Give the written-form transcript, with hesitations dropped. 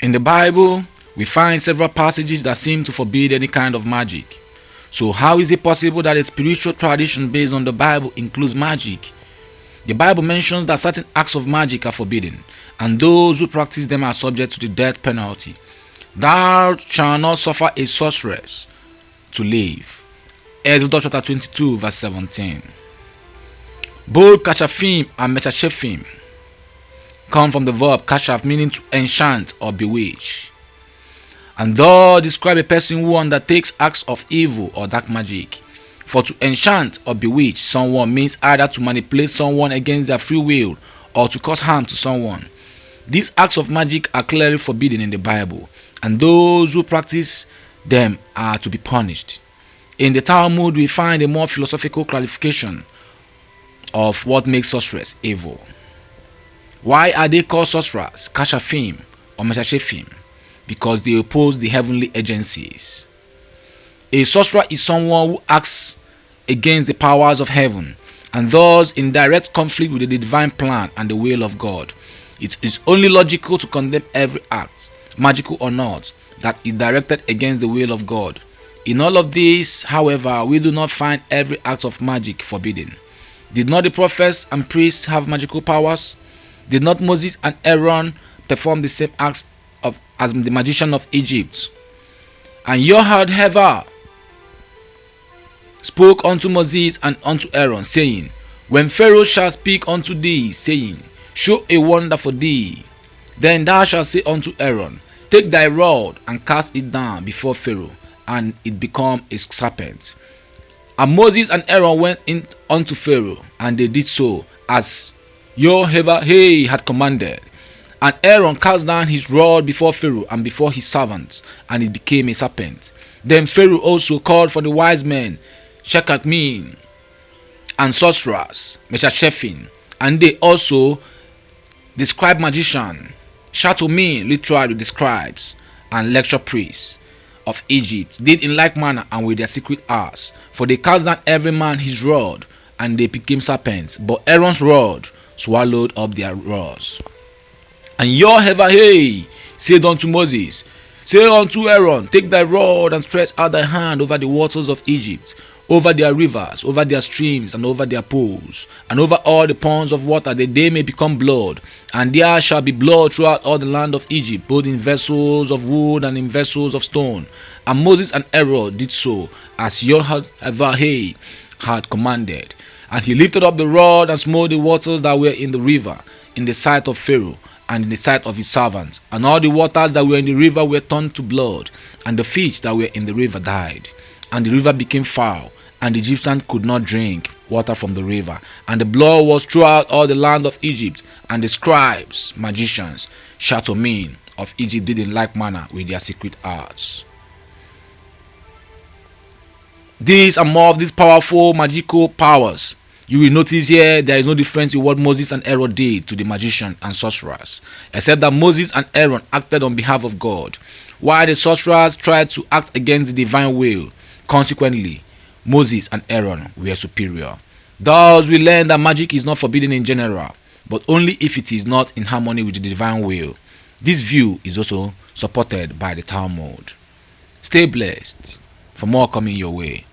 In the Bible, we find several passages that seem to forbid any kind of magic. So how is it possible that a spiritual tradition based on the Bible includes magic? The Bible mentions that certain acts of magic are forbidden, and those who practice them are subject to the death penalty. Thou shalt not suffer a sorceress to live. Exodus chapter 22 verse 17. Both kashafim and metashefim come from the verb kashaf, meaning to enchant or bewitch, and thus describe a person who undertakes acts of evil or dark magic. For to enchant or bewitch someone means either to manipulate someone against their free will or to cause harm to someone. These acts of magic are clearly forbidden in the Bible, and those who practice them are to be punished. In the Talmud, we find a more philosophical clarification of what makes sorcerers evil. Why are they called sorcerers, kashafim or metashefim? Because they oppose the heavenly agencies. A sorcerer is someone who acts against the powers of heaven and thus in direct conflict with the divine plan and the will of God. It is only logical to condemn every act, magical or not, that is directed against the will of God. In all of this, however, we do not find every act of magic forbidden. Did not the prophets and priests have magical powers? Did not Moses and Aaron perform the same acts as the magician of Egypt? And Yahweh spoke unto Moses and unto Aaron, saying, When Pharaoh shall speak unto thee, saying, Show a wonder for thee, then thou shalt say unto Aaron, Take thy rod and cast it down before Pharaoh, and it become a serpent. And Moses and Aaron went in unto Pharaoh, and they did so as Yahweh had commanded. And Aaron cast down his rod before Pharaoh and before his servants, and it became a serpent. Then Pharaoh also called for the wise men, Shekatmin, and sorcerers, Meshachephin, and they also the scribe magician, Shatomin, literally the scribes and lecture priests of Egypt, did in like manner and with their secret arts. For they cast down every man his rod, and they became serpents, but Aaron's rod swallowed up their rods. And Yahweh said unto Moses, Say unto Aaron, Take thy rod and stretch out thy hand over the waters of Egypt, over their rivers, over their streams, and over their pools, and over all the ponds of water, that they may become blood. And there shall be blood throughout all the land of Egypt, both in vessels of wood and in vessels of stone. And Moses and Aaron did so, as Yahweh had commanded. And he lifted up the rod and smote the waters that were in the river, in the sight of Pharaoh, and in the sight of his servants. And all the waters that were in the river were turned to blood, and the fish that were in the river died. And the river became foul, and the Egyptians could not drink water from the river. And the blood was throughout all the land of Egypt. And the scribes, magicians, Shatomin of Egypt did in like manner with their secret arts. These are more of these powerful magical powers. You will notice here there is no difference in what Moses and Aaron did to the magician and sorcerers, except that Moses and Aaron acted on behalf of God, while the sorcerers tried to act against the divine will. Consequently, Moses and Aaron were superior. Thus, we learn that magic is not forbidden in general, but only if it is not in harmony with the divine will. This view is also supported by the Talmud. Stay blessed. For more coming your way.